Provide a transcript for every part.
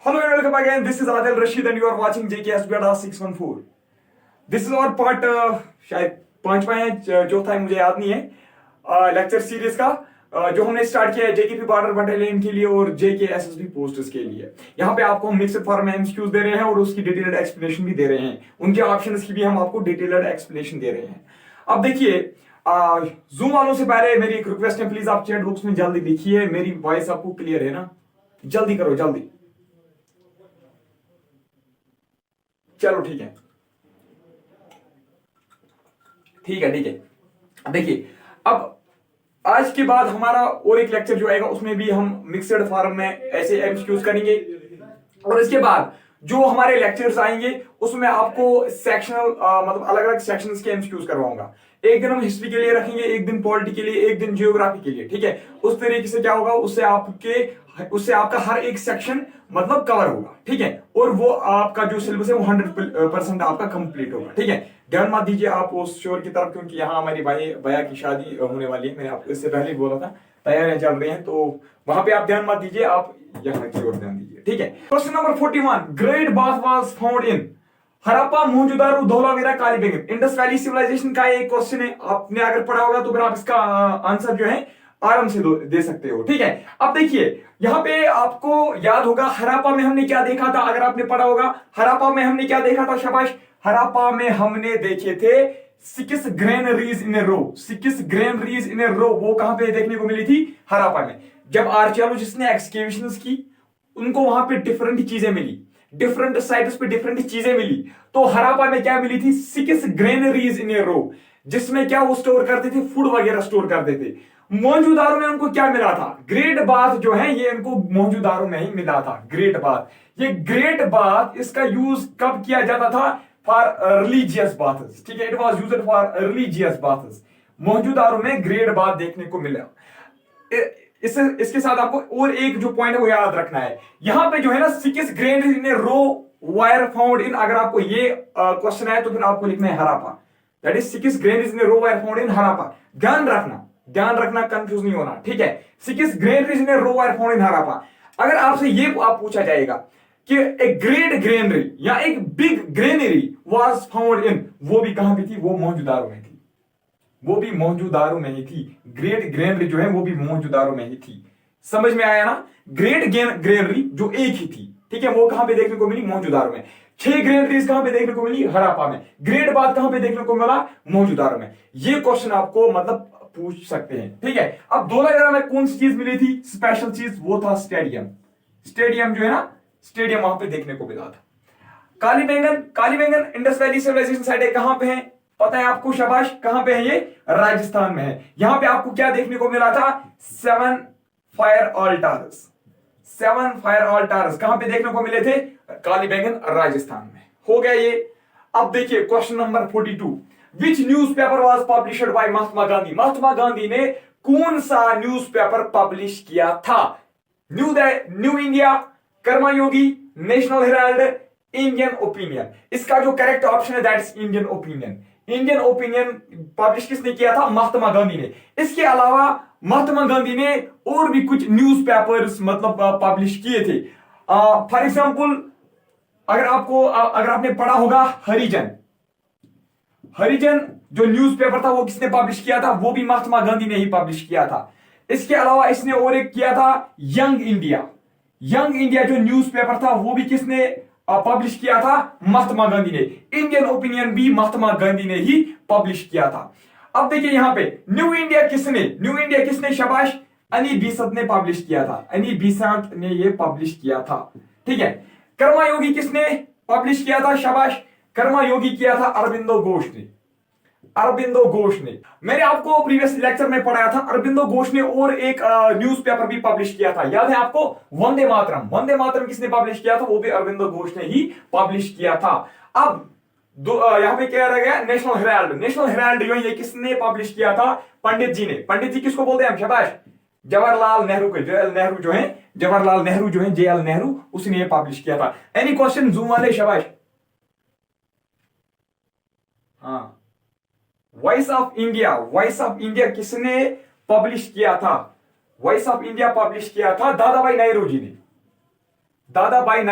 Hello and welcome again. This is Adil Rashid and you are watching JKS Beta 614. This is our part शायद पांचवा है, चौथा है मुझे याद नहीं है, लेक्चर सीरीज का जो हमने स्टार्ट किया है जेकेपी बॉर्डर बटालियन के लिए और जेके एसएसबी पोस्टर्स के लिए। यहाँ पे आपको हम मिक्स्ड फॉर्म में एमसीक्यूज दे रहे हैं और उसकी डिटेल्ड एक्सप्लेनेशन भी दे रहे हैं, उनके ऑप्शंस की भी हम आपको डिटेल्ड एक्सप्लेनेशन दे रहे हैं। अब देखिए, जूम वालों से पहले मेरी एक रिक्वेस्ट है, प्लीज आप चैट बॉक्स में जल्दी लिखिए। मेरी वॉइस आपको क्लियर है ना? जल्दी करो जल्दी। चलो ठीक है ठीक है ठीक है। देखिए, अब आज के बाद हमारा और एक लेक्चर जो आएगा उसमें भी हम मिक्सड फॉर्म में ऐसे एमसीक्यूज करेंगे और इसके बाद जो हमारे लेक्चर्स आएंगे उसमें आपको सेक्शनल मतलब अलग अलग सेक्शंस के एमसीक्यूज करवाऊंगा। एक दिन हम हिस्ट्री के लिए रखेंगे, एक दिन पॉलिटी के लिए, एक दिन जियोग्राफी के लिए, ठीक है। उस तरीके से क्या होगा, उससे आपका हर एक सेक्शन मतलब कवर होगा, ठीक है। और वो आपका जो सिलेबस है वो 100% आपका कंप्लीट होगा, ठीक है। ध्यान मत दीजिए आप उस शोर की तरफ, क्योंकि यहाँ हमारी भैया की शादी होने वाली है। मैंने आपको इससे पहले ही बोला था, तैयारियां चल रही हैं, तो वहां पे आप ध्यान मत दीजिए, आप यहाँ की ओर ध्यान दीजिए, ठीक है। Question number 41, great bath was found in Harappa, Mohenjodaro, Dholavira, Kalibangan. Indus valley civilization का एक क्वेश्चन है, आपने अगर पढ़ा होगा तो फिर आप इसका आंसर जो है आराम से दे सकते हो, ठीक है। अब देखिए, यहाँ पे आपको याद होगा हड़प्पा में हमने क्या देखा था, अगर आपने पढ़ा होगा हड़प्पा में हमने क्या देखा था, शाबाश। हड़प्पा में हमने देखे थे 6 granaries in a row, 6 granaries in a रो। वो कहां पे देखने को मिली थी? हड़प्पा में। जब आर्कियोलॉजिस्ट ने एक्सकेवेशंस की, उनको वहां पे डिफरेंट चीजें मिली, डिफरेंट साइट्स पे डिफरेंट चीजें मिली। तो हड़प्पा में क्या मिली थी? 6 ग्रेनरीज इन ए रो, जिसमें क्या वो स्टोर करते थे, फूड वगैरह स्टोर करते थे। मोहनजोदारो में उनको क्या मिला था? ग्रेट बाथ जो है ये इनको मोहनजोदारो में ही मिला था, ग्रेट बाथ। ये ग्रेट बाथ, इसका यूज कब किया जाता था? फॉर रिलीजियस बाथ्स, ठीक है। It was used for religious baths. Mohenjodaro में ग्रेट बाथ देखने को मिला। इसके साथ आपको और एक जो पॉइंट है वो याद रखना है, यहां पे जो है ना 6 grain in a row were found in. अगर आपको ये क्वेश्चन है तो फिर आपको लिखना है Harappa, that is 6 grain in a row were found in Harappa. ध्यान रखना, कंफ्यूज नहीं होना, ठीक है। 6 granaries in a row were found in Harappa. अगर आपसे ये आप पूछा जाएगा कि एक ग्रेट ग्रेनरी या एक बिग ग्रेनरी वाज फाउंड इन, वो भी कहां पे थी? वो मोहनजोदारो में थी, वो भी मोहनजोदारो में ही थी। ग्रेट ग्रेनरी जो है वो भी मोहनजोदारो में ही थी। समझ में आया ना? ग्रेट ग्रेनरी जो एक ही थी, ठीक है, वो कहां पे देखने को मिली? मोहनजोदारो में। 6 ग्रेनरीज कहां पे देखने को मिली? हड़प्पा में। ग्रेट बाथ कहां पे देखने को मिला? मोहनजोदारो में। ये क्वेश्चन आपको मतलब पूछ सकते हैं, ठीक है। अब धौलावीरा में कौन सी चीज मिली थी? स्पेशल चीज, वो था स्टेडियम। स्टेडियम जो है ना, स्टेडियम वहां पे देखने को मिला था। Kalibangan Indus valley civilization site कहां पे है? पता है आपको, शाबाश। कहां पे है ये? राजस्थान में है। यहां पे आपको क्या देखने को मिला था? 7 फायर ऑल्टार्स। 7 फायर ऑल्टार्स कहां पे देखने को मिले थे? कालीबंगन, राजस्थान में। हो गया ये। अब देखिए question number 42, which newspaper was published by Mahatma Gandhi. Mahatma Gandhi ने कौन सा न्यूज़पेपर पब्लिश किया था? New India, Karmayogi, National Herald, Indian Opinion. इसका जो करेक्ट ऑप्शन है that is Indian Opinion. Indian Opinion publish किसने किया था? महात्मा गांधी ने। इसके अलावा महात्मा गांधी ने और भी कुछ न्यूज़पेपर्स मतलब पब्लिश किए थे। फॉर एग्जांपल, अगर आपने पढ़ा होगा हरिजन जो न्यूज़पेपर था वो किसने पब्लिश किया था? वो भी महात्मा गांधी ने ही पब्लिश किया था। इसके अलावा इसने और एक किया था यंग इंडिया जो न्यूज़पेपर था वो भी किसने पब्लिश किया था? महात्मा गांधी ने। इंडियन ओपिनियन भी महात्मा गांधी ने ही पब्लिश किया था। अब देखिए यहां पे न्यू इंडिया किसने? शाबाश, अनी बेसेंट ने पब्लिश किया था। अनी बेसेंट ने ये पब्लिश किया था, ठीक है। कर्मयोगी किसने पब्लिश किया था? शाबाश, कर्मयोगी किया था अरबिंदो घोष ने। मैंने आपको प्रीवियस लेक्चर में पढ़ाया था, अरबिंदो घोष ने और एक न्यूज़पेपर भी पब्लिश किया था, याद है आपको? वंदे मातरम किसने पब्लिश किया था? वो भी अरबिंदो घोष ने ही पब्लिश किया था। अब यहां पे क्या रह गया? नेशनल हेराल्ड जो है ये किसने पब्लिश किया था? पंडित जी ने। पंडित जी किसको बोलते हैं हम? शाबाश, जवाहरलाल नेहरू जो है जेएल नेहरू, उसने ये पब्लिश किया था। एनी क्वेश्चन जूम वाले? शाबाश। हाँ, वॉइस ऑफ इंडिया किसने पब्लिश किया था? वॉइस ऑफ इंडिया पब्लिश किया था दादा भाई नेहरू जी ने। दादा भाई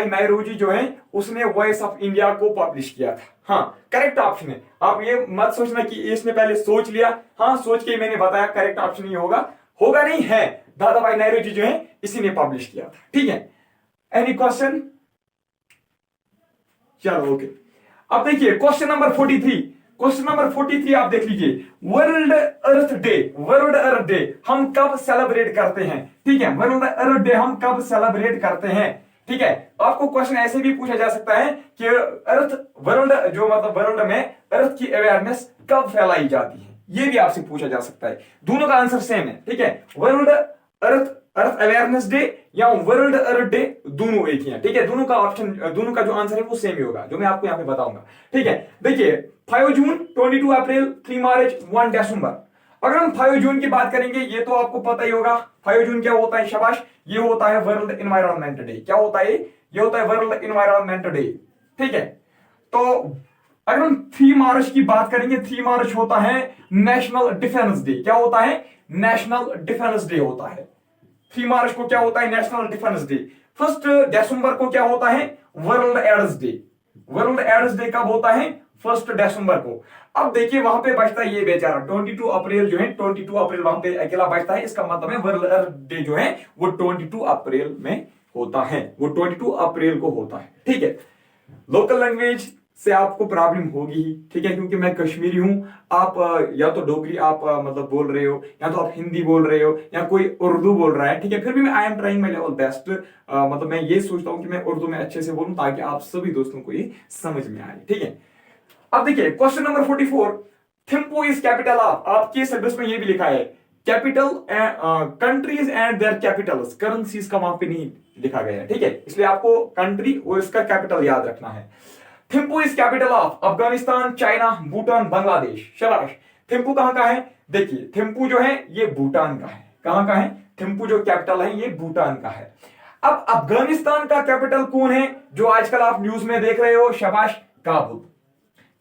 नायरोजी जो है उसने वॉइस ऑफ इंडिया को पब्लिश किया था। हाँ, करेक्ट ऑप्शन है। आप ये मत सोचना कि इसने पहले सोच लिया, हाँ सोच के मैंने बताया, करेक्ट ऑप्शन ये होगा नहीं है, दादा भाई नायरोजी जो है इसी ने पब्लिश किया था। ठीक है, एनी क्वेश्चन? चलो ओके। अब देखिए क्वेश्चन नंबर 43 आप देख लीजिए। वर्ल्ड अर्थ डे हम कब सेलिब्रेट करते हैं? ठीक है, वर्ल्ड अर्थ डे हम कब सेलिब्रेट करते हैं? ठीक है, आपको क्वेश्चन ऐसे भी पूछा जा सकता है कि वर्ल्ड में अर्थ की अवेयरनेस कब फैलाई जाती है, ये भी आपसे पूछा जा सकता है। दोनों का आंसर सेम है। ठीक है, वर्ल्ड अर्थ अवेयरनेस डे या वर्ल्ड अर्थ डे दोनों एक ही है। ठीक है, दोनों का जो आंसर है वो सेम ही होगा, जो मैं आपको यहां पे बताऊंगा। ठीक है, देखिए 5 जून, 22 अप्रैल, 3 मार्च, 1 दिसंबर। अगर हम 5 जून की बात करेंगे, ये तो आपको पता ही होगा 5 जून क्या होता है, शाबाश, ये होता है वर्ल्ड एनवायरनमेंट डे। क्या होता है ये होता है वर्ल्ड एनवायरनमेंट डे। ठीक है, तो अगर हम 3 मार्च की बात करेंगे, 3 मार्च होता है नेशनल डिफेंस डे। क्या होता है? नेशनल डिफेंस डे होता है। 3 मार्च को क्या होता है? National defence day. 1 दिसंबर को क्या होता है? World AIDS day. World AIDS day कब होता है? 1 दिसंबर को। अब देखिए वहां पे बचता है ये बेचारा 22 अप्रैल जो है, 22 अप्रैल वहां पे अकेला बचता है। इसका मतलब है वर्ल्ड अर्थ डे जो है वो 22 अप्रैल में होता है, वो 22 अप्रैल को होता है। ठीक है, लोकल लैंग्वेज से आपको प्रॉब्लम होगी ही। ठीक है, क्योंकि मैं कश्मीरी हूं, आप या तो डोगरी आप मतलब बोल रहे हो, या तो आप हिंदी बोल रहे हो, या कोई उर्दू बोल रहा है। ठीक है, फिर भी मैं I am trying my level best. मतलब मैं ये सोचता हूं कि मैं उर्दू में अच्छे से बोलूं ताकि आप सभी दोस्तों को ये समझ में आए। ठीक है, अब देखिए question number 44, Thimphu is capital of, आपके सिलेबस में ये भी लिखा है capital countries and there Capitals, currencies का वहां पे नहीं लिखा गया है। ठीक है, इसलिए आपको कंट्री और इसका कैपिटल याद रखना है। Thimphu is capital of Afghanistan, China, Bhutan, Bangladesh. शाबाश, थिम्पू कहां का है? देखिए थिम्पू जो है ये भूटान का है। कहां का है? थिम्पू जो कैपिटल है ये भूटान का है। अब अफगानिस्तान का कैपिटल कौन है जो आजकल आप न्यूज में देख रहे हो? शाबाश, काबुल।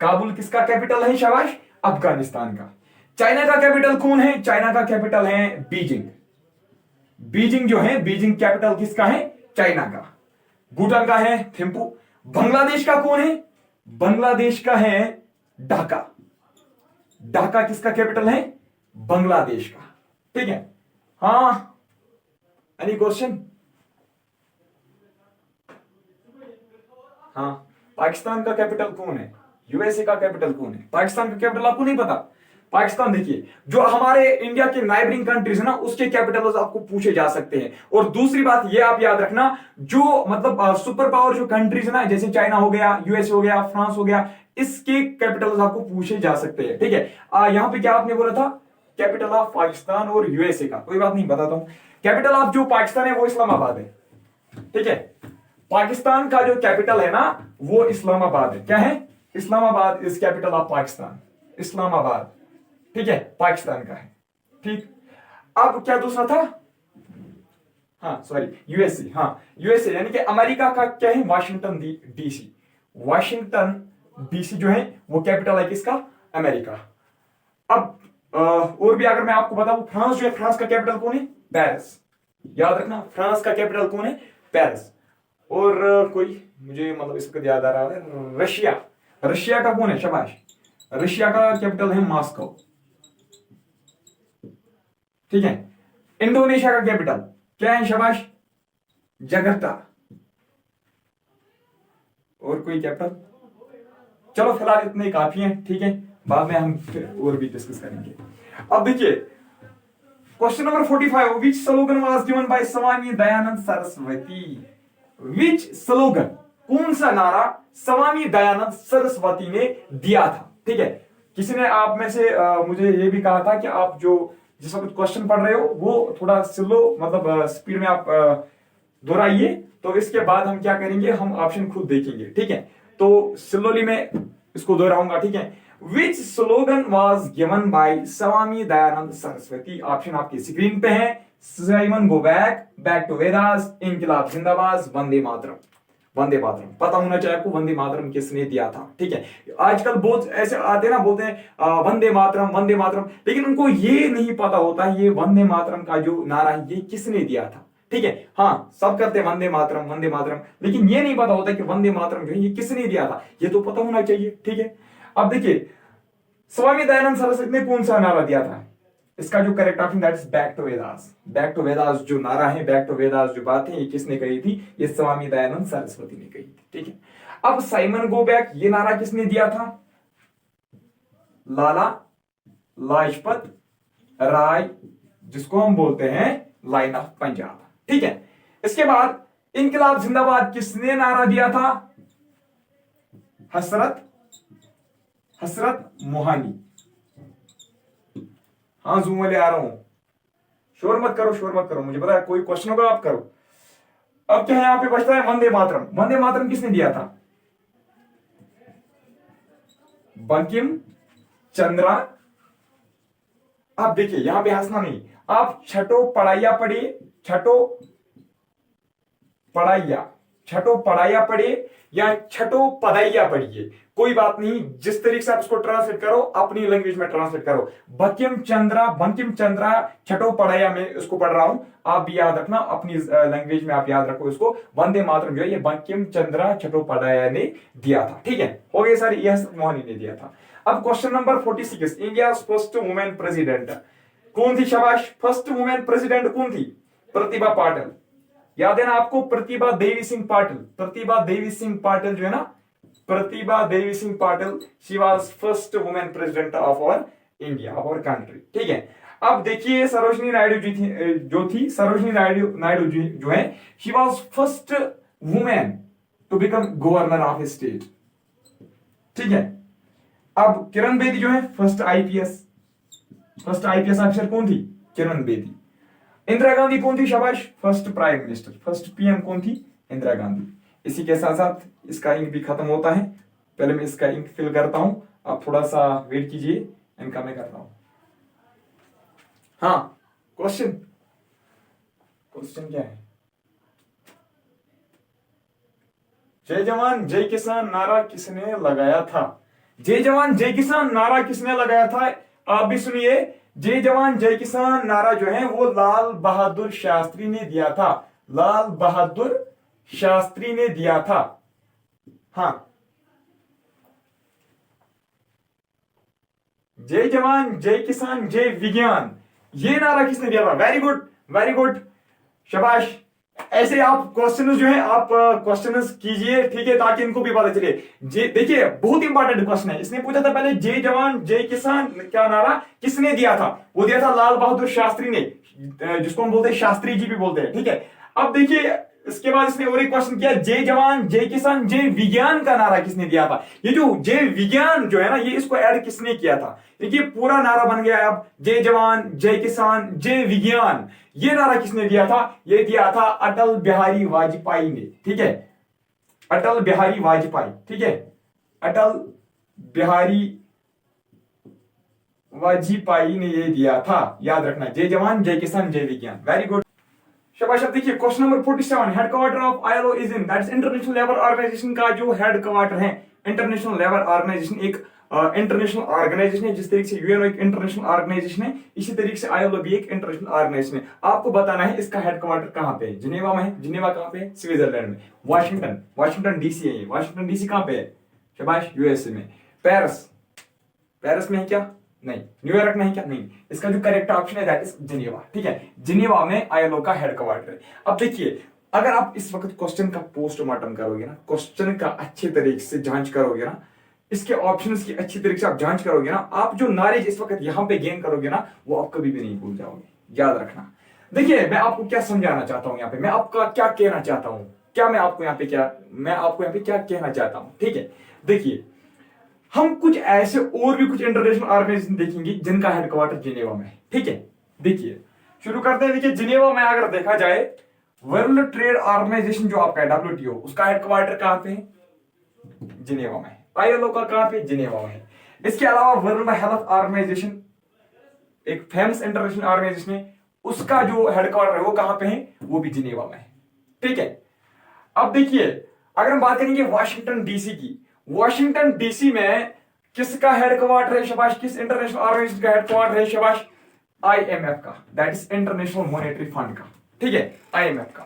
काबुल किसका कैपिटल है? शाबाश, अफगानिस्तान का। चाइना का कैपिटल कौन है? चाइना का कैपिटल है बीजिंग। बीजिंग जो है, बीजिंग कैपिटल किसका है? चाइना का। भूटान का है थिम्पू। बांग्लादेश का कौन है? बांग्लादेश का है ढाका। ढाका किसका कैपिटल है? बांग्लादेश का। ठीक है, हाँ, एनी क्वेश्चन? हाँ, पाकिस्तान का कैपिटल कौन है? यूएसए का कैपिटल कौन है? पाकिस्तान का कैपिटल आपको नहीं पता? पाकिस्तान देखिए, जो हमारे इंडिया के नाइबरिंग कंट्रीज है ना, उसके कैपिटल्स आपको पूछे जा सकते हैं। और दूसरी बात ये आप याद रखना, जो मतलब सुपर पावर जो कंट्रीज है ना, जैसे चाइना हो गया, यूएस हो गया, फ्रांस हो गया, इसके कैपिटल्स आपको पूछे जा सकते हैं। ठीक है, यहां पे क्या आपने बोला था? कैपिटल ऑफ पाकिस्तान और यूएसए का, कोई बात नहीं, बताता हूं। कैपिटल ऑफ जो पाकिस्तान है वो इस्लामाबाद है। ठीक है, पाकिस्तान का जो कैपिटल है ना वो इस्लामाबाद है। क्या है? Islamabad is capital of Pakistan. Islamabad, ठीक है, पाकिस्तान का है। ठीक, अब क्या दूसरा था? हाँ सॉरी, यूएसए। हाँ, यूएसए यानी कि अमेरिका का क्या है? Washington DC. वाशिंगटन डीसी जो है वो कैपिटल है किसका? अमेरिका। अब और भी अगर मैं आपको बताऊं, फ्रांस जो है, फ्रांस का कैपिटल कौन है? पेरिस। याद रखना, फ्रांस का कैपिटल कौन है? पेरिस। और कोई मुझे मतलब इस वक्त याद आ रहा है, रशिया। रशिया का कौन है? शाबाश, रशिया का कैपिटल है मॉस्को। ठीक है, इंडोनेशिया का कैपिटल क्या है? शाबाश, जकार्ता। और कोई कैपिटल? चलो फिलहाल इतने काफी हैं। ठीक है, बाद में हम फिर और भी डिस्कस करेंगे। अब देखिए question number 45, which slogan was given by Swami Dayanand Saraswati? Which slogan, कौन सा नारा स्वामी दयानंद सरस्वती ने दिया था? ठीक है, किसी ने आप में से मुझे ये भी कहा था कि आप जो जिस वक्त क्वेश्चन पढ़ रहे हो वो थोड़ा स्लो मतलब स्पीड में आप दोहराइए, तो इसके बाद हम क्या करेंगे, हम ऑप्शन खुद देखेंगे। ठीक है, तो स्लोली मैं इसको दोहराऊंगा। ठीक है, which slogan was given by Swami Dayanand Saraswati? Option आपकी स्क्रीन पे है। Simon go back, back to Vedas, इनकलाब जिंदाबाद, वंदे मातरम। वंदे मातरम पता होना चाहिए आपको, वंदे मातरम किसने दिया था। ठीक है, आजकल बहुत ऐसे आते ना, बोलते हैं वंदे मातरम, वंदे मातरम, लेकिन उनको ये नहीं पता होता ये वंदे मातरम का जो नारा है ये किसने दिया था। ठीक है। हाँ, सब करते हैं वंदे मातरम वंदे मातरम, लेकिन ये नहीं पता होता कि वंदे मातरम जो है ये किसने दिया था, ये तो पता होना चाहिए, ठीक है। अब देखिए स्वामी दयानंद सरस्वती ने कौन सा नारा दिया था, इसका जो correct option that is back to Vedas. Back to Vedas जो नारा है, बैक टू वेदास जो बात है, ये किसने कही थी, ये स्वामी दयानंद सरस्वती ने कही थी, ठीक है। अब साइमन गो बैक, ये नारा किसने दिया था, लाला लाजपत राय, जिसको हम बोलते हैं लाइन ऑफ पंजाब, ठीक है। इसके बाद इनकलाब जिंदाबाद किसने नारा दिया था, हसरत मोहानी। हाँ जूम वाले आ रहा हूं, शोर मत करो, शोर मत करो, मुझे पता है कोई क्वेश्चन होगा आप करो। अब क्या है यहां पे बचता है वंदे मातरम। वंदे मातरम किसने दिया था, बंकिम चंद्रा। आप देखिए यहां पे हंसना नहीं, आप छठो पढ़ाइया पढ़िए, छठो पढ़ाइया पढ़िए या छठो पढ़ाइया पढ़िए, कोई बात नहीं, जिस तरीके से आप इसको ट्रांसलेट करो अपनी लैंग्वेज में ट्रांसलेट करो। बंकिम चंद्रा छठो पढ़ाइया में इसको पढ़ रहा हूं, आप भी याद रखना अपनी लैंग्वेज में, आप याद रखो इसको। वंदे मातरम जो है ये बंकिम चंद्रा छठो पढ़ाइया ने दिया था, ठीक है, हो गए सर, यह मोहनी ने दिया था। अब question number 46, India first women president कौन थी, शाबाश, फर्स्ट वुमेन प्रेसिडेंट कौन थी, प्रतिभा पाटिल। याद है ना आपको, प्रतिभा देवी सिंह पाटिल, प्रतिभा देवी सिंह पाटिल जो है ना, Pratibha Devi Singh Patil, she was first women president of our India, of our country, ठीक है। अब देखिए सरोजिनी नायडू जी थी सरोजिनी नायडू जी जो है, she was first women to become governor of a state, ठीक है। अब किरण बेदी जो है फर्स्ट आईपीएस ऑफिसर कौन थी, किरण बेदी। इंदिरा गांधी कौन थी, शाबाश, first prime minister, first PM कौन थी, इंदिरा गांधी। इसी के साथ साथ इसका इंक भी खत्म होता है, पहले मैं इसका इंक फिल करता हूं, आप थोड़ा सा वेट कीजिए, इनका मैं करता हूं। हाँ क्वेश्चन क्या है, जय जवान जय किसान नारा किसने लगाया था, जय जवान जय किसान नारा किसने लगाया था, आप भी सुनिए। जय जवान जय किसान नारा जो है वो लाल बहादुर शास्त्री ने दिया था, लाल बहादुर शास्त्री ने दिया था। हाँ, जय जवान जय किसान जय विज्ञान, ये नारा किसने दिया था, वेरी गुड वेरी गुड, शाबाश। ऐसे आप क्वेश्चन जो है आप क्वेश्चन कीजिए, ठीक है, ताकि इनको भी पता चले। देखिए बहुत इंपॉर्टेंट क्वेश्चन है, इसने पूछा था पहले जय जवान जय किसान क्या नारा किसने दिया था, वो दिया था लाल बहादुर शास्त्री ने, जिसको हम बोलते हैं शास्त्री जी भी बोलते हैं, ठीक है। अब देखिए इसके बाद इसने और एक क्वेश्चन किया, जय जवान जय किसान जय विज्ञान का नारा किसने दिया था। ये जो जय विज्ञान जो है ना, ये इसको ऐड किसने किया था, देखिए पूरा नारा बन गया है। अब जय जवान जय किसान जय विज्ञान, ये नारा किसने दिया था, ये दिया था अटल बिहारी वाजपेयी ने, ठीक है, अटल बिहारी वाजपेयी, ठीक है, अटल बिहारी वाजपेयी ने ये दिया था, याद रखना, जय जवान जय किसान जय विज्ञान, वेरी गुड, शाबाश। अब देखिए question number 47, headquarter of ILO is in, that is international labour organization का जो हेडक्वार्टर है, इंटरनेशनल लेबर ऑर्गेनाइजेशन एक इंटरनेशनल ऑर्गेनाइजेशन है, जिस तरीके से यूएनओ एक इंटरनेशनल ऑर्गेनाइजेशन है, इसी तरीके से आईएलओ भी एक इंटरनेशनल ऑर्गेनाइजेशन है। आपको बताना है इसका हेडक्वार्टर कहां पे है, जिनेवा में है, जिनेवा कहां पे है, स्विट्जरलैंड में, वाशिंगटन डीसी है, वाशिंगटन डीसी कहां पे है, शाबाश, यूएसए में, पेरिस में है क्या, नहीं, न्यूयॉर्क में है क्या, नहीं, इसका जो करेक्ट ऑप्शन है दैट इज जिनेवा, ठीक है, जिनेवा में आईएलओ का हेडक्वार्टर है। अब देखिए अगर आप इस वक्त क्वेश्चन का पोस्टमार्टम करोगे ना, क्वेश्चन का अच्छे तरीके से जांच करोगे ना, इसके ऑप्शंस की अच्छी तरीके से आप जांच करोगे ना, आप जो नॉलेज इस वक्त यहां पे गेन करोगे ना, वो आप कभी भी नहीं भूल जाओगे, याद रखना। देखिए मैं आपको क्या समझाना चाहता हूं यहाँ पे, मैं आपका क्या कहना चाहता हूं, मैं आपको यहाँ पे क्या कहना चाहता हूं, ठीक है। देखिए हम कुछ ऐसे और भी कुछ इंटरनेशनल ऑर्गेनाइजेशन देखेंगे जिनका हेडक्वार्टर जिनेवा में है, ठीक है। देखिए शुरू करते हैं। देखिए जिनेवा में अगर देखा जाए, वर्ल्ड ट्रेड ऑर्गेनाइजेशन जो आपका है WTO, उसका हेडक्वार्टर कहां पे है, जिनेवा में है। आईएलओ का कहां पे, जिनेवा में है। इसके अलावा वर्ल्ड हेल्थ ऑर्गेनाइजेशन एक फेमस इंटरनेशनल ऑर्गेनाइजेशन है, उसका जो हेडक्वार्टर है वो कहां पे है, वो भी जिनेवा में है, ठीक है। अब देखिए अगर हम बात करेंगे वाशिंगटन डीसी की, वाशिंगटन डीसी में किसका हेडक्वार्टर है, शाबाश, किस इंटरनेशनल ऑर्गेनाइजेशन का हेडक्वार्टर है, शाबाश, आईएमएफ का, that is international monetary fund का, ठीक है, IMF का।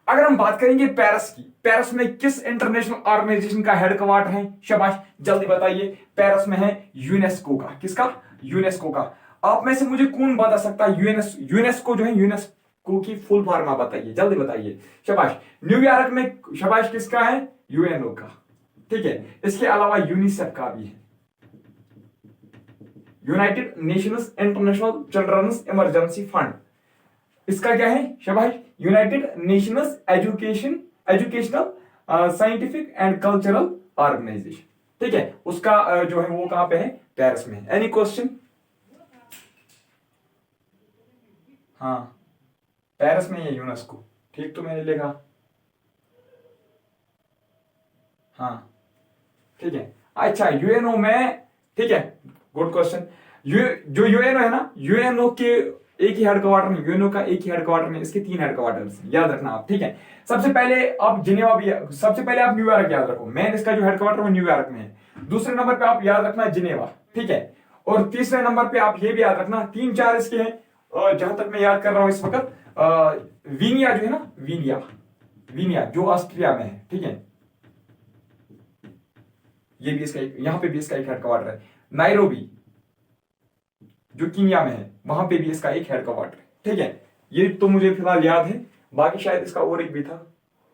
अगर हम बात करेंगे पेरिस की, पेरिस में किस इंटरनेशनल ऑर्गेनाइजेशन का हेडक्वार्टर है? शाबाश, जल्दी बताइए। पेरिस में है यूनेस्को का। किसका? यूनेस्को का। आप में से मुझे कौन बता सकता है यूनेस्को जो है, यूनेस्को की फुल फॉर्म आप बताइए, जल्दी बताइए। शाबाश। न्यूयॉर्क में शाबाश किसका है? यूएनओ का। ठीक है, इसके अलावा यूनिसेफ का भी है, united nations international children's emergency fund. इसका क्या है? शाबाश, united nations educational scientific and cultural organization. ठीक है, उसका जो है वो कहां पे है? पेरिस में। Any question? हाँ, पेरिस में है यूनेस्को। ठीक, तो मैंने लिखा। हाँ, ठीक है। अच्छा, यूएनओ में, ठीक है, गुड क्वेश्चन। जो यूएनओ है ना, यूएनओ के एक ही हेडक्वार्टर नहीं, यूएनओ का एक ही हेडक्वार्टर नहीं, इसके 3 हेडक्वार्टर्स याद रखना आप। ठीक है, सबसे पहले आप जिनेवा भी, सबसे पहले आप न्यूयॉर्क याद रखो, मेन इसका जो हेडक्वार्टर वो न्यूयॉर्क में है। दूसरे नंबर पे आप याद रखना जिनेवा। ठीक है, और तीसरे नंबर पे आप ये भी याद रखना, 3-4 इसके हैं, और जहां तक मैं याद कर रहा हूं इस वक्त, वीनिया जो है ना, वीनिया जो ऑस्ट्रिया में है। ठीक है, ये भी इसका यहां पे भी इसका एक हेडक्वार्टर है। नाइरोबी जो कीनिया में है, वहां पे भी इसका एक हेडक्वार्टर है। ठीक है, ये तो मुझे फिलहाल याद है, बाकी शायद इसका और एक भी था,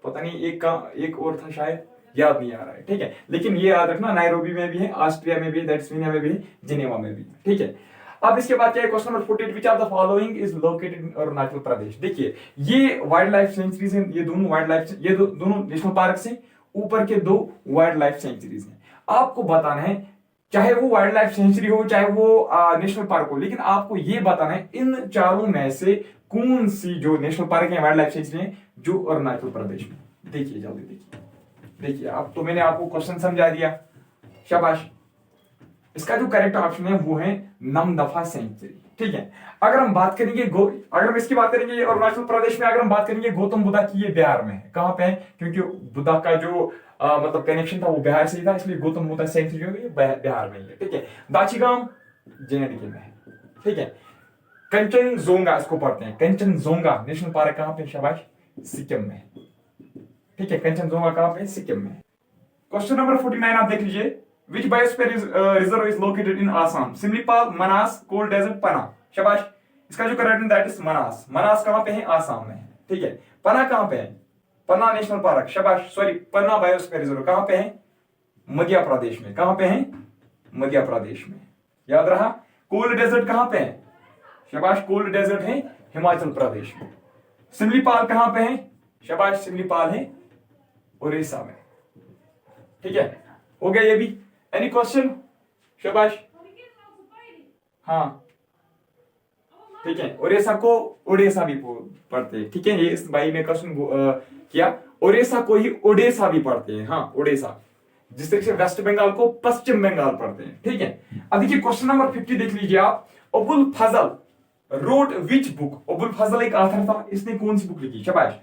पता नहीं, एक और था शायद, याद नहीं आ रहा है। ठीक है, लेकिन ये याद रखना, नाइरोबी में भी है, ऑस्ट्रिया में भी है, दैट्समीनिया में भी है, जिनेवा में भी है। ठीक है, अब इसके बाद क्या है? Question number 48, which of the following is located in Arunachal Pradesh. देखिए, ये वाइल्ड लाइफ सेंचुरीज हैं, ये दोनों वाइल्ड लाइफ, ये दोनों नेशनल पार्क से ऊपर के 2 वाइल्ड लाइफ सेंचुरीज हैं। आपको बताना है, चाहे वो वाइल्ड लाइफ सेंचुरी हो, चाहे वो नेशनल पार्क हो, लेकिन आपको ये बताना है इन चारों में से कौन सी जो नेशनल पार्क है, वाइल्ड लाइफ सेंचुरी है, जो अरुणाचल प्रदेश में। देखिए, जल्दी देखिए, अब तो मैंने आपको क्वेश्चन समझा दिया। शाबाश। इसका जो करेक्ट ऑप्शन है वो है नमदफा सेंचुरी। ठीक है, अगर हम बात करेंगे अगर हम इसकी बात करेंगे अरुणाचल प्रदेश में, अगर हम बात करेंगे गौतम बुद्धा की, ये बिहार में है। कहां पे है? क्योंकि बुद्धा का जो मतलब कनेक्शन था वो बिहार से ही था, इसलिए गौतम बुद्धा सेंचुरी होगी बिहार में ही है। ठीक है, दाचीगाम JNK में है। ठीक है, कंचनजोंगा इसको पढ़ते हैं, कंचनजोंगा नेशनल पार्क कहां पे? शाबाश, सिक्किम में। ठीक है, कंचनजोंगा कहां पे? सिक्किम में। क्वेश्चन नंबर 49 आप देख लीजिए, which biosphere reserve is located in Assam? Simlipal, Manas, cold desert, Panna. शाबाश, इसका जो correct that is Manas. Manas कहां पे है? आसाम में है। ठीक है, पना कहां पे है? पन्ना नेशनल पार्क, शाबाश, सॉरी, पन्ना बायोस्फीयर रिजर्व कहां पे है? मध्य प्रदेश में। कहां पे है? मध्य प्रदेश में, याद रहा। कोल्ड डेजर्ट कहां पे है? शाबाश, कोल्ड डेजर्ट है हिमाचल प्रदेश में। सिमलीपाल कहां पे है? शाबाश, सिमलीपाल है उड़ीसा में। ठीक है, हो गया ये भी। Any question? शाबाश। हाँ, ठीक है, उड़ीसा भी पढ़ते हैं। ठीक है, ये इस भाई ने क्वेश्चन किया, उड़ीसा को ही ओडेसा भी पढ़ते हैं। हाँ, ओडेसा, जिस तरीके से वेस्ट बंगाल को पश्चिम बंगाल पढ़ते हैं। ठीक है, अब देखिए क्वेश्चन नंबर 50 देख लीजिए आप। अबुल फजल रोट विच बुक? अबुल फजल एक ऑथर था, इसने कौन सी बुक लिखी? शाबाश,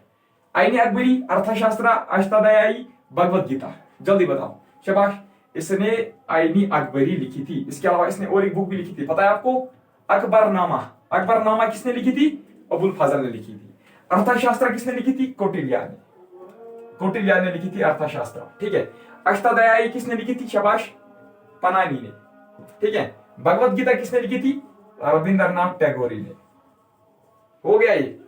आईने अकबरी, अर्थशास्त्र, अष्टाध्यायी, भगवत गीता। जल्दी बताओ। शाबाश, इसने आईनी अकबरी लिखी थी। इसके अलावा इसने और एक बुक भी लिखी थी, पता है आपको? अकबरनामा। अकबरनामा किसने लिखी थी? अबुल फजल ने लिखी थी। अर्थशास्त्र किसने लिखी थी? कौटिल्य ने लिखी थी अर्थशास्त्र। ठीक है, अष्टाध्यायी किसने लिखी थी? शाबाश, पनानी ने। ठीक है, भगवत गीता किसने लिखी थी? रविंद्रनाथ टैगोर ने। हो गया ये।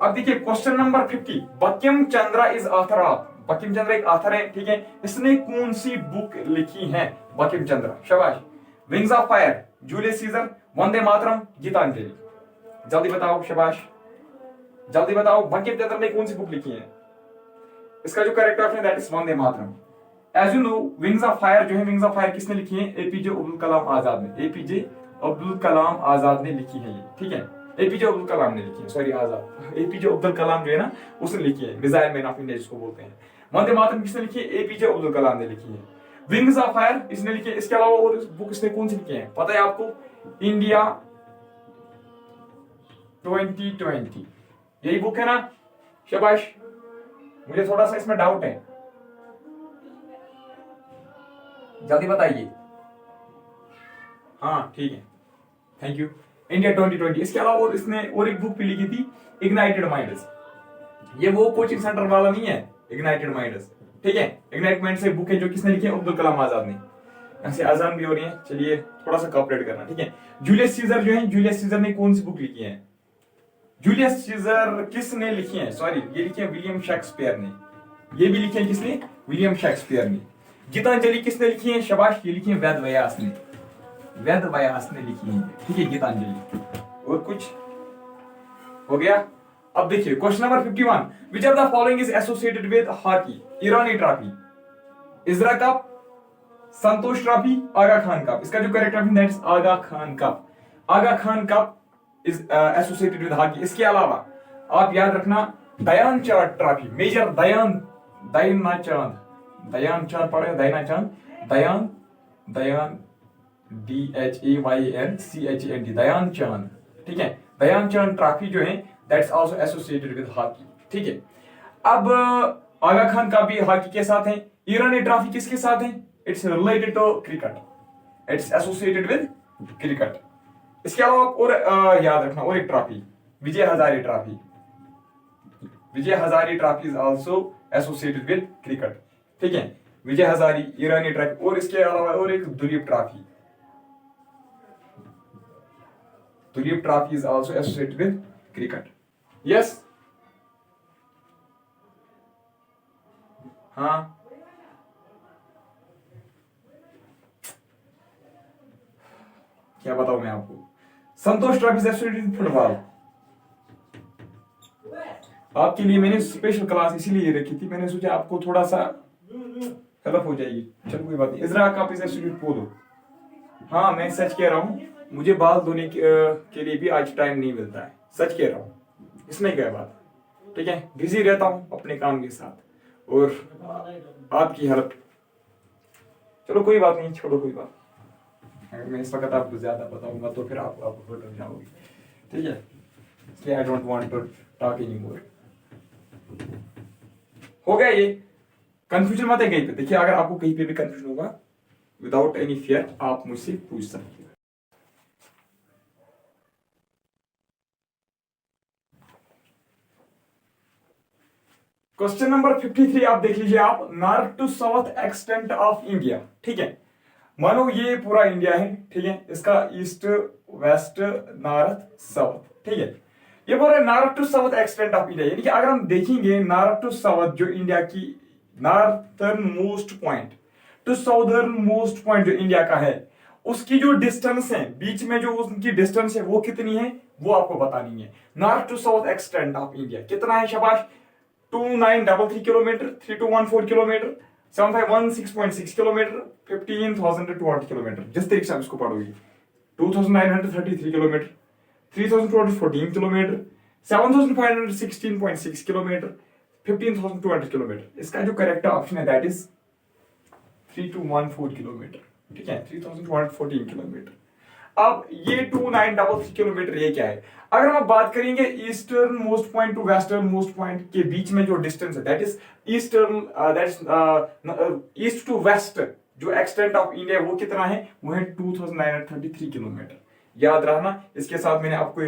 अब देखिए question number 50, Bankim Chandra is author of. Bankim Chandra एक ऑथर है। ठीक है, इसने कौन सी बुक लिखी है? बंकिम चंद्र, शाबाश, Wings of Fire, Julius Caesar, Vande Mataram, Gitanjali. जल्दी बताओ, शाबाश, जल्दी बताओ, बंकिम चंद्र ने कौन सी बुक लिखी है? इसका जो करेक्ट ऑप्शन है that is Vande Mataram. As you know, wings of fire जो है, विंग्स ऑफ फायर किसने लिखी है? एपीजे अब्दुल कलाम आजाद ने। एपीजे अब्दुल कलाम आजाद ने लिखी है ये। ठीक है, एपीजे अब्दुल कलाम ने लिखी है, सॉरी, आजाद, एपीजे अब्दुल कलाम जो है ना, उसने लिखी है, मिसाइल मैन ऑफ इंडिया जिसको बोलते हैं। वंदे मातरम किसने लिखी है? एपीजे अब्दुल कलाम ने लिखी है। विंग्स ऑफ फायर इसने लिखी है। इसके अलावा और बुक इसने कौन सी लिखी है पता है आपको? इंडिया 2020, यही बुक है ना? शाबाश, मुझे थोड़ा सा इसमें डाउट है, जल्दी बताइए। हाँ, ठीक है, थैंक यू। इंडिया 2020। इसके अलावा और इसने और एक बुक भी लिखी थी, इग्नाइटेड माइंड्स। ये वो कोचिंग सेंटर वाला नहीं है, इग्नाइटेड माइंड्स, ठीक है। इग्नाइटेड माइंड से बुक है जो किसने लिखी है, अब्दुल कलाम आजाद ने। ऐसे अजान भी हो रही है, चलिए थोड़ा सा कॉपरेट करना, ठीक है। जूलियस सीजर जो है, जूलियस सीजर ने कौन सी बुक लिखी है, जूलियस सीजर किसने लिखी है, सॉरी ये लिखी है विलियम शेक्सपियर ने, ये भी लिखी है किसने, विलियम शेक्सपियर ने। गीतांजलि किसने लिखी है, शाबाश, ये लिखी है वेद व्यास ने, वेद व्यास ने लिखी है, ठीक है, गीतांजलि। और कुछ हो गया। अब देखिए question number 51, which of the following is associated with hockey, Irani trophy, Ezra cup, Santosh trophy, Aga Khan cup. इसका जो correct option that is Aga Khan cup. Aga Khan cup is associated with hockey. इसके अलावा आप याद रखना दयान चांद ट्रॉफी, मेजर दयान चांद पढ़े, दयान DHAYANCHAND, दयान चांद, ठीक है। दयान चांद ट्रॉफी जो है that's also associated with hockey, ठीक है। अब आगा खान का भी हॉकी के साथ है। ईरानी ट्रॉफी किसके साथ है, it's related to cricket, it's associated with cricket. इसके अलावा और याद रखना और एक trophy, Vijay Hazare trophy, Vijay Hazare trophy is also associated with cricket, ठीक है। विजय हजारे ईरानी ट्रॉफी। और इसके अलावा और एक Duleep trophy, Duleep trophy is also associated with cricket. Yes, हाँ, क्या बताऊं मैं आपको। Santosh trophy is associated with football. आपके लिए मैंने स्पेशल क्लास इसीलिए रखी थी, मैंने सोचा आपको थोड़ा सा हेल्प हो जाएगी। चलो कोई बात नहीं। इजरा कप इज एसोसिएटेड विद पोलो। हाँ मैं सच कह रहा हूँ, मुझे बाल धोने के लिए भी आज टाइम नहीं मिलता है, सच कह रहा हूँ, इसमें क्या बात, ठीक है। बिजी रहता हूँ अपने काम के साथ और आपकी हेल्प। चलो कोई बात नहीं, छोड़ो कोई बात। अगर मैं इस वक्त आपको ज्यादा बताऊंगा तो फिर आप हट जाओगे, ठीक है। इसलिए I don't want to talk any more. हो गया ये, कंफ्यूजन मत है कहीं पे। देखिए अगर आपको कहीं पे भी कंफ्यूजन होगा विदाउट एनी फियर आप मुझसे पूछ सकते हैं। क्वेश्चन नंबर 53 आप देख लीजिए, आप north to south extent of India, ठीक है। मानो ये पूरा इंडिया है, ठीक है, इसका ईस्ट वेस्ट नॉर्थ साउथ, ठीक है। ये बोल रहे north to south extent of India, यानी कि अगर हम देखेंगे नॉर्थ टू साउथ जो इंडिया की northern most point to southern most point जो इंडिया का है, उसकी जो डिस्टेंस है, बीच में जो उनकी डिस्टेंस है वो कितनी है, वो आपको बतानी है। North to south extent of India कितना है, शाबाश, 2933 किलोमीटर, 3214 किलोमीटर, 7516.6 किलोमीटर, 15200 किलोमीटर। जिस तरीके से आप इसको पढ़ोगे, 2933 किलोमीटर, 3214 किलोमीटर, 7516.6 किलोमीटर, 15200 किलोमीटर। इसका जो करेक्ट ऑप्शन है दैट इज 3214 किलोमीटर, ठीक है, 3214 किलोमीटर। अब ये 2933 किलोमीटर ये क्या है, अगर हम बात करेंगे eastern most point to western most point के बीच में जो डिस्टेंस है that is eastern, that is east to west जो एक्सटेंट ऑफ इंडिया वो कितना है, वो है 2933 किलोमीटर। याद रखना, इसके साथ मैंने आपको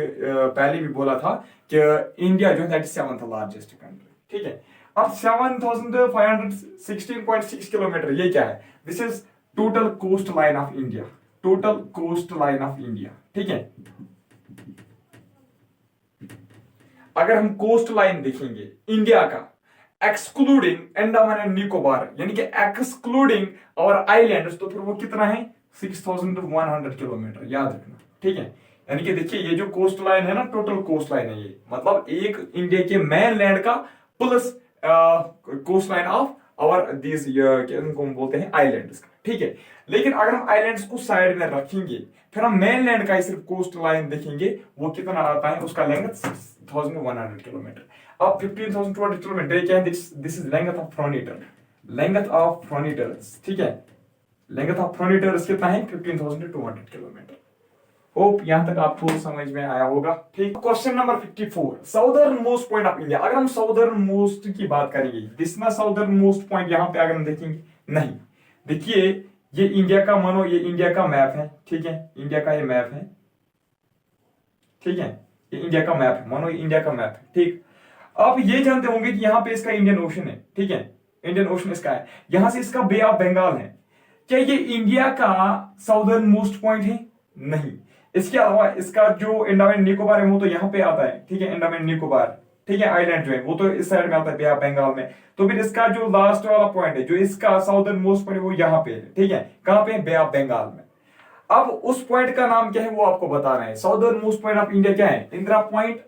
पहले भी बोला था कि इंडिया जो है that is 7th largest country, ठीक है। अब 7516.6 किलोमीटर ये क्या है, this is total cost line of India, total cost line of India, ठीक है। अगर हम कोस्ट लाइन देखेंगे इंडिया का एक्सक्लूडिंग अंडमान एंड निकोबार, यानी कि एक्सक्लूडिंग और आइलैंड्स, तो फिर वो कितना है 6100 किलोमीटर, याद रखना, ठीक है। यानी कि देखिए ये जो कोस्ट लाइन है ना, टोटल कोस्ट लाइन है ये, मतलब एक इंडिया के मेन लैंड का प्लस कोस्ट लाइन ऑफ और दीज इनको हम बोलते हैं आइलैंड्स का, ठीक है। लेकिन अगर हम आइलैंड्स को साइड में रखेंगे फिर हम मेन लैंड का सिर्फ कोस्ट लाइन देखेंगे, वो कितना आता है, उसका लेंथ 6100 किलोमीटर। अब 15200 किलोमीटर क्या है, this is length of frontier, length of frontiers, ठीक है। लेंथ ऑफ फ्रंटियर्स कितना है 15200 किलोमीटर। होप यहां तक आपको समझ में आया होगा, ठीक। Question number 54, southern most point of India. अगर हम साउदर्न मोस्ट की बात करेंगे, दिस ना साउदर्न मोस्ट पॉइंट यहां पे अगर हम देखेंगे, नहीं, देखिए ये इंडिया का, मानो ये इंडिया का मैप है, ठीक है, इंडिया का ये मैप है, ठीक है, ये इंडिया का मैप है, मानो ये इंडिया का मैप है, ठीक। आप ये जानते होंगे कि यहाँ पे इसका इंडियन ओशन है, ठीक है, इंडियन ओशन इसका है, यहां से इसका बे ऑफ बंगाल है। क्या ये इंडिया का साउदर्न मोस्ट पॉइंट है? नहीं। इसके अलावा इसका जो अंडमान निकोबार है वो तो यहाँ पे आता है, ठीक है, अंडमान निकोबार, ठीक है, आइलैंड जो है वो तो इस साइड में आता है, बे ऑफ बंगाल में। तो फिर इसका जो लास्ट वाला पॉइंट है, जो इसका साउदर्न मोस्ट पॉइंट है, वो यहाँ पे है, ठीक है, कहां पे? बे ऑफ बंगाल में। अब उस पॉइंट का नाम क्या है वो आपको बता रहे हैं। Southern most point of India क्या है? इंदिरा पॉइंट,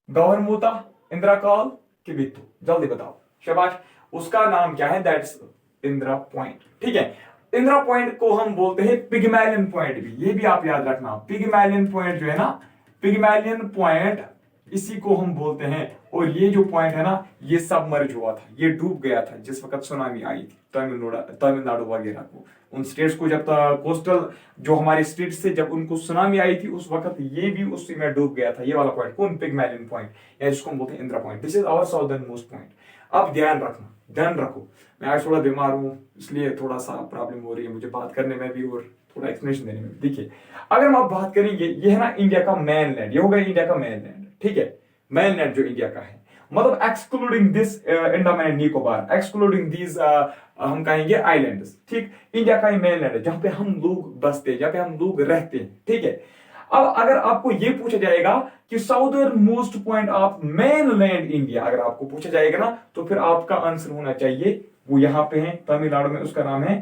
गौहरमोता, इंदिरा कॉल, किबिथु, जल्दी बताओ। शाबाश। उसका नाम क्या है? दैट्स इंदिरा पॉइंट, ठीक है। इंदिरा पॉइंट को हम बोलते हैं पिग्मैलियन पॉइंट भी, ये भी आप याद रखना। पिग्मैलियन पॉइंट जो है ना, पिग्मैलियन पॉइंट इसी को हम बोलते हैं। और ये जो पॉइंट है ना, ये सबमर्ज हुआ था, ये डूब गया था जिस वक्त सुनामी आई थी तमिलनाडु वगैरह को, उन स्टेट्स को, जब कोस्टल जो हमारे स्टेट्स थे, जब उनको सुनामी आई थी उस वक्त ये भी उसी में डूब गया था। ये वाला पॉइंट कौन? पिग्मैलियन पॉइंट, या जिसको हम बोलते हैं Indira point. This is our southern most point. अब ध्यान रखना, ध्यान रखो, मैं आज थोड़ा बीमार हूं इसलिए थोड़ा सा प्रॉब्लम हो रही है मुझे बात करने में भी और थोड़ा एक्सप्लेनेशन देने में। देखिए, अगर हम आप बात करेंगे, ये है ना इंडिया का मेनलैंड, ये हो गया इंडिया का मेनलैंड, ठीक है, मेनलैंड जो इंडिया का है, मतलब excluding this Andaman and Nicobar, excluding these हम कहेंगे आइलैंड्स, ठीक। इंडिया का ही मेनलैंड है जहां पे हम लोग बसते हैं, जहां पे हम लोग रहते हैं, ठीक है। अब अगर आपको ये पूछा जाएगा कि southern most point of mainland India, अगर आपको पूछा जाएगा ना, तो फिर आपका आंसर होना चाहिए वो यहाँ पे है तमिलनाडु में, उसका नाम है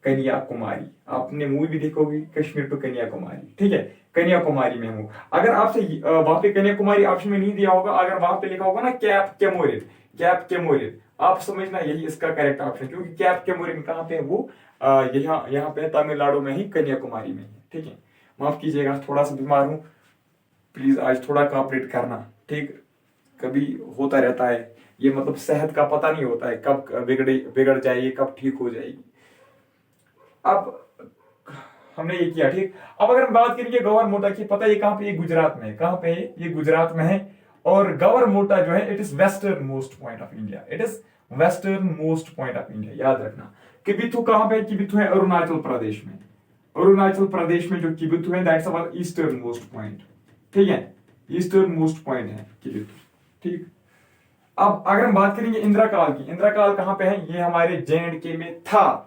कन्याकुमारी। आपने मूवी भी देखोगी, कश्मीर टू कन्याकुमारी, ठीक है, कन्याकुमारी में हूं। अगर आपसे वहां पे कन्याकुमारी ऑप्शन में नहीं दिया होगा, अगर वहां पे लिखा होगा ना कैप केमोरिन, कैप केमोरिन, आप समझना यही इसका करेक्ट ऑप्शन, क्योंकि कैप केमोरिन कहां पे है? वो यहाँ पे तमिलनाडु में ही, कन्याकुमारी में ही, ठीक है। माफ कीजिएगा, थोड़ा सा बीमार हूं, प्लीज आज थोड़ा कोऑपरेट करना, ठीक। कभी होता रहता है ये, मतलब सेहत का पता नहीं होता है कब बिगड़ जाएगी, कब ठीक हो जाएगी। अब हमने ये किया, ठीक। अब अगर हम बात करेंगे गौहरमोटा की, पता है ये कहां पे? ये गुजरात में है। कहां पे है? ये गुजरात में है। और गौहरमोटा जो है, it is western most point of India, it is western most point of India, याद रखना। किबिथु कहां पे? किबिथु है अरुणाचल प्रदेश में, अरुणाचल प्रदेश में जो किबिथु है, that's our eastern most point, ठीक है, ईस्टर्न मोस्ट पॉइंट है किबिथु, ठीक। अब अगर हम बात करेंगे इंदिरा काल की, इंदिरा काल कहां पे है? ये हमारे जे.एंड.के में था।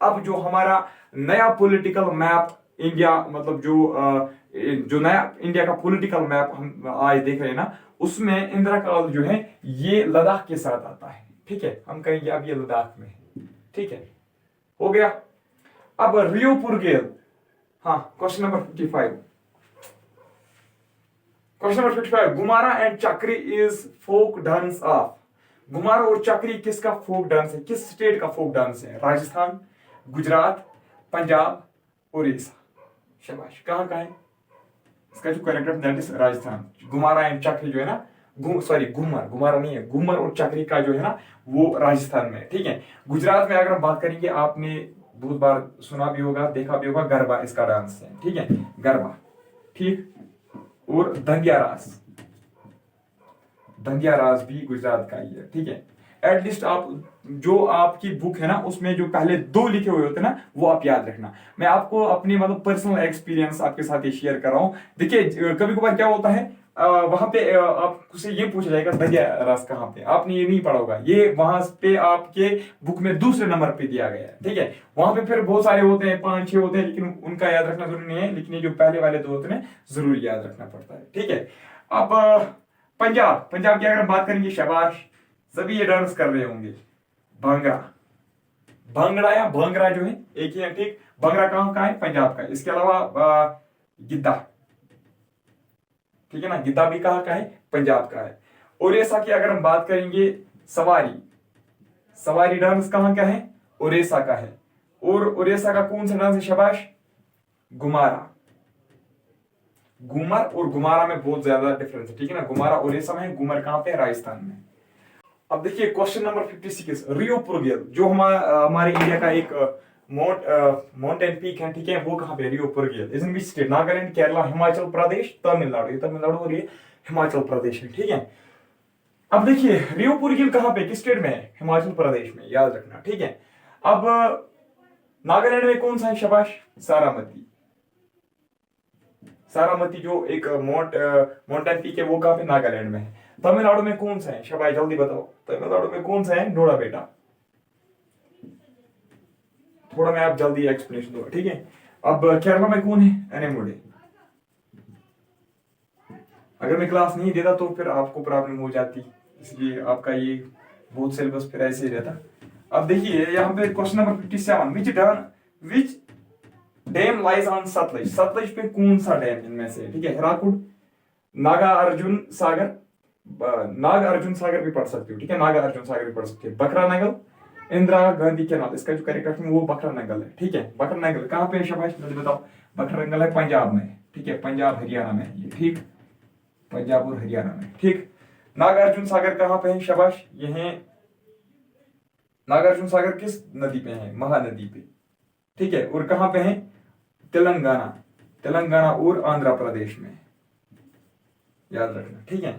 अब जो हमारा नया पॉलिटिकल मैप इंडिया, मतलब जो नया इंडिया का पॉलिटिकल मैप हम आज देख रहे हैं ना, उसमें इंदिरा काल जो है ये लद्दाख के साथ आता है, ठीक है। हम कहेंगे अब ये लद्दाख में है, ठीक है, हो गया। अब रियो पुरगेल, हाँ, question number 55, question number 55, Ghumara and Chakri is folk dance of. Ghumara और चक्री किसका फोक डांस है? किस स्टेट का फोक डांस है? राजस्थान, गुजरात, पंजाब, उड़ीसा। शाबाश। कहां का है इसका जो करेक्ट है? That is Rajasthan. Ghumara and Chakri जो है ना, सॉरी घूमर, गुमारा नहीं है, घूमर और चक्री का जो है ना वो राजस्थान में, ठीक है। गुजरात में अगर हम बात करेंगे, आपने बहुत बार सुना भी होगा, देखा भी होगा, गरबा इसका डांस है, ठीक है, गरबा, ठीक। और दंडिया रास, दंडिया रास भी गुजरात का ही है, ठीक है। एटलीस्ट आप जो आपकी बुक है ना, उसमें जो पहले 2 लिखे हुए होते हैं ना, वो आप याद रखना। मैं आपको अपनी मतलब पर्सनल एक्सपीरियंस आपके साथ ये शेयर कर रहा हूं। देखिए, कभी कभार क्या होता है, वहां पे आपसे ये पूछा जाएगा दंडिया रास कहां पे, आपने ये नहीं पढ़ा होगा, ये वहां पे आपके बुक में दूसरे नंबर पे दिया गया है, ठीक है। वहां पे फिर बहुत सारे होते हैं, 5-6 होते हैं, लेकिन उनका याद रखना जरूरी नहीं है, लेकिन ये जो पहले वाले 2 होते हैं जरूर याद रखना पड़ता है, ठीक है। अब पंजाब, पंजाब की अगर हम बात करेंगे, शाबाश, सभी ये डांस कर रहे होंगे। भांगड़ा, भांगड़ा या भांगड़ा जो है एक ही है, ठीक। भांगड़ा कहां का है? पंजाब का। इसके अलावा गिद्दा, ठीक है ना, गिद्दा भी कहां का है? पंजाब का है। ओडिशा की अगर हम बात करेंगे, सवारी, सवारी डांस कहां का है? ओडिशा का है। और ओडिशा का कौन सा डांस है? शाबाश, घुमारा। घूमर और घुमारा में बहुत ज्यादा डिफरेंस है, ठीक है ना। घुमारा ओडिशा में है, घूमर कहां पे है? राजस्थान में। अब देखिए क्वेश्चन नंबर 56, रियो पुरगेल जो हमारे इंडिया का एक माउंटेन पीक है, ठीक है, वो कहां पे? रियो पुरगेल is in which state? Nagaland, Kerala, Himachal Pradesh, Tamil Nadu. ये तमिलनाडु और ये हिमाचल प्रदेश है, ठीक है। अब देखिए रियो पुरगेल कहां पे, किस स्टेट में है? हिमाचल प्रदेश में, याद रखना, ठीक है। अब नागालैंड में कौन सा है? शाबाश, सारामती, सारामती जो एक माउंटेन पीक है वो कहाँ पे, नागालैंड में है। तमिलनाडु में कौन सा है शबाई, जल्दी बताओ, तमिलनाडु में कौन सा है, डोडा बेटा। थोड़ा मैं आप जल्दी एक्सप्लेनेशन दूंगा, ठीक है। अब केरला में कौन है, एनेमुडे। अगर मैं क्लास नहीं देता तो फिर आपको प्रॉब्लम हो जाती, इसलिए आपका ये बहुत सिलेबस फिर ऐसे ही रहता। अब देखिए यहाँ पे question number 57, which dam lies on Sutlej, Sutlej पे कौन सा डैम इनमें से, ठीक है। हिराकुड, नागा अर्जुन सागर, नाग अर्जुन सागर भी पढ़ सकते हो, ठीक है, नागा अर्जुन सागर भी पढ़ सकते हो। बकरा नंगल, इंदिरा गांधी कैनाल, इसका जो करेक्ट ऑप्शन वो बकरा नंगल है, ठीक है। बकरा नंगल कहाँ पे है शाबाश, जल्दी बताओ। बकरा नंगल है पंजाब में, ठीक है, पंजाब हरियाणा में ये, ठीक, पंजाब और हरियाणा में, ठीक। नागार्जुन सागर कहाँ पे है शाबाश, ये है नागार्जुन सागर किस नदी पे है, महानदी पे, ठीक है। और कहाँ पे है, तेलंगाना, तेलंगाना और आंध्र प्रदेश में, याद रखना, ठीक है।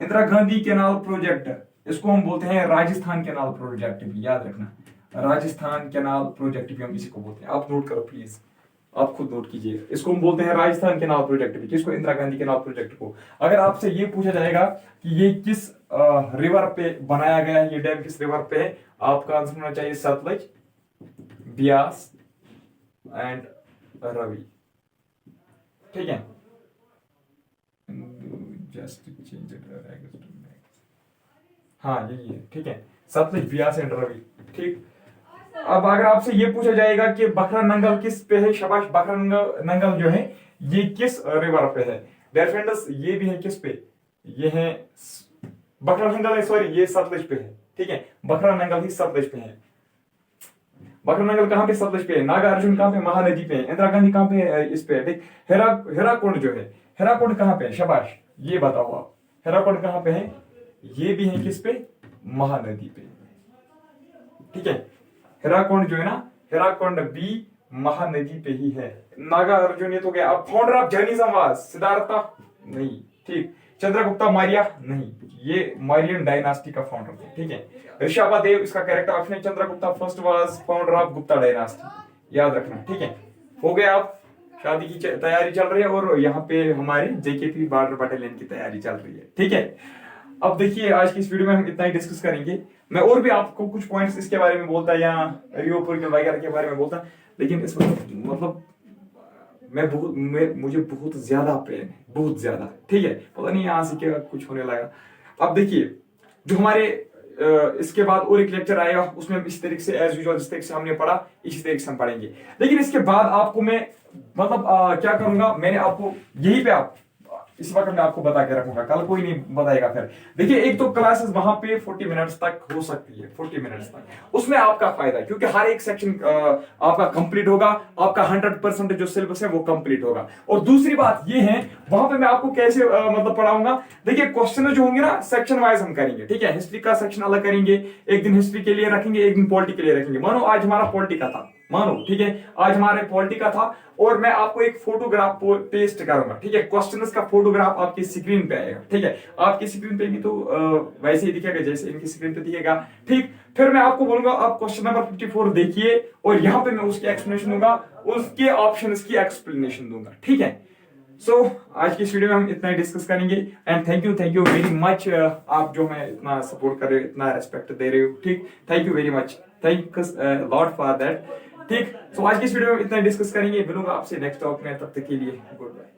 इंदिरा गांधी कैनाल प्रोजेक्ट, इसको हम बोलते हैं राजस्थान कैनाल प्रोजेक्ट भी, याद रखना, राजस्थान कैनाल प्रोजेक्ट भी हम इसी को बोलते हैं। आप नोट करो प्लीज, आप खुद नोट कीजिए, इसको हम बोलते हैं राजस्थान कैनाल प्रोजेक्ट भी, किसको, इंदिरा गांधी कैनाल प्रोजेक्ट को। अगर आपसे ये पूछा जाएगा कि ये किस रिवर पे बनाया गया है, ये डैम किस रिवर पे है, आपका आंसर होना चाहिए सतलज, ब्यास एंड रवि, ठीक है। जस्ट चेंज इट, हाँ यही है, ठीक है, सतलज, ब्यास एंड रवि, ठीक। अब अगर आपसे ये पूछा जाएगा कि बकरा नंगल किस पे है शाबाश, बकरा नंगल जो है ये किस रिवर पे है, डियर फ्रेंड्स, ये भी है किस पे, ये है बकरा नंगल है, सॉरी ये सतलज पे है, ठीक है, बकरा नंगल ही सतलज पे है। बकरा नंगल कहाँ पे, सतलज पे है। नागार्जुन कहाँ पे, महानदी पे है। इंदिरा गांधी कहाँ पे है, इस पे, ठीक। हेराकुंड जो है, हेराकुंड कहाँ पे है शाबाश, ये बताओ आप, हेराकुंड कहाँ पे है, ये भी है किस पे, महानदी पे, ठीक है। हेराकुंड जो है ना, हेराकुंड भी महानदी पे ही है। नागा अर्जुन ये तो गया। अब founder of Jainism was Siddharth नहीं, ठीक। चंद्रगुप्ता मौर्य नहीं, ये मौर्यन डायनास्टी का फाउंडर थे, ठीक है। ऋषभदेव इसका करेक्ट ऑप्शन है। Chandragupta first was founder of Gupta dynasty, याद रखना, ठीक है। हो गया, आप शादी की तैयारी चल रही है और यहाँ पे हमारी जेकेपी बॉर्डर बटालियन की तैयारी चल रही है, ठीक है। अब देखिए आज की इस वीडियो में हम इतना ही डिस्कस करेंगे। मैं और भी आपको कुछ पॉइंट्स इसके बारे में बोलता या रियोपुर के वगैरह के बारे में बोलता, लेकिन इस मतलब मुझे बहुत ज्यादा पेन है, बहुत ज्यादा, ठीक है। पता नहीं यहाँ से क्या कुछ होने लगा। अब देखिए जो हमारे इसके बाद और एक लेक्चर आएगा, उसमें हम इस तरीके से एज यूजुअल जिस तरीके से हमने पढ़ा इसी तरीके से हम पढ़ेंगे। लेकिन इसके बाद आपको मैं मतलब क्या करूंगा, मैंने आपको यहीं पे आप इस वक्त मैं आपको बता के रखूंगा, कल कोई नहीं बताएगा। फिर देखिए एक तो क्लासेस वहां पे 40 मिनट्स तक हो सकती है, 40 मिनट्स तक, उसमें आपका फायदा है क्योंकि हर एक सेक्शन आपका कंप्लीट होगा, आपका 100% जो सिलेबस है वो कंप्लीट होगा। और दूसरी बात ये है वहां पे मैं आपको कैसे मतलब पढ़ाऊंगा। देखिए क्वेश्चन जो होंगे ना सेक्शन वाइज हम करेंगे, ठीक है। हिस्ट्री का सेक्शन अलग करेंगे, एक दिन हिस्ट्री के लिए रखेंगे, एक दिन पॉलिटी के लिए रखेंगे। मानो आज हमारा पॉलिटी का था, मानो ठीक है, आज हमारे पॉलिटी का था और मैं आपको एक फोटोग्राफ पेस्ट करूंगा, ठीक है। क्वेश्चंस का फोटोग्राफ आपकी स्क्रीन पे आएगा, ठीक है। आपकी स्क्रीन पे भी तो वैसे ही दिखेगा जैसे इनकी स्क्रीन पे दिखेगा, ठीक। फिर मैं आपको बोलूंगा आप क्वेश्चन नंबर 54 देखिए और यहाँ पे मैं उसकी एक्सप्लेनेशन दूंगा, उसके ऑप्शंस की एक्सप्लेनेशन दूंगा, ठीक है। सो आज की इस वीडियो में हम इतना ही डिस्कस करेंगे and thank you very much. आप जो मैं इतना सपोर्ट कर रहे हो, इतना रेस्पेक्ट दे रहे हो, ठीक, thank you very much, thank lot for that, ठीक। सो आज की इस वीडियो में इतना डिस्कस करेंगे, मिलूंगा आपसे नेक्स्ट टॉक में, तब तक के लिए गुड बाय।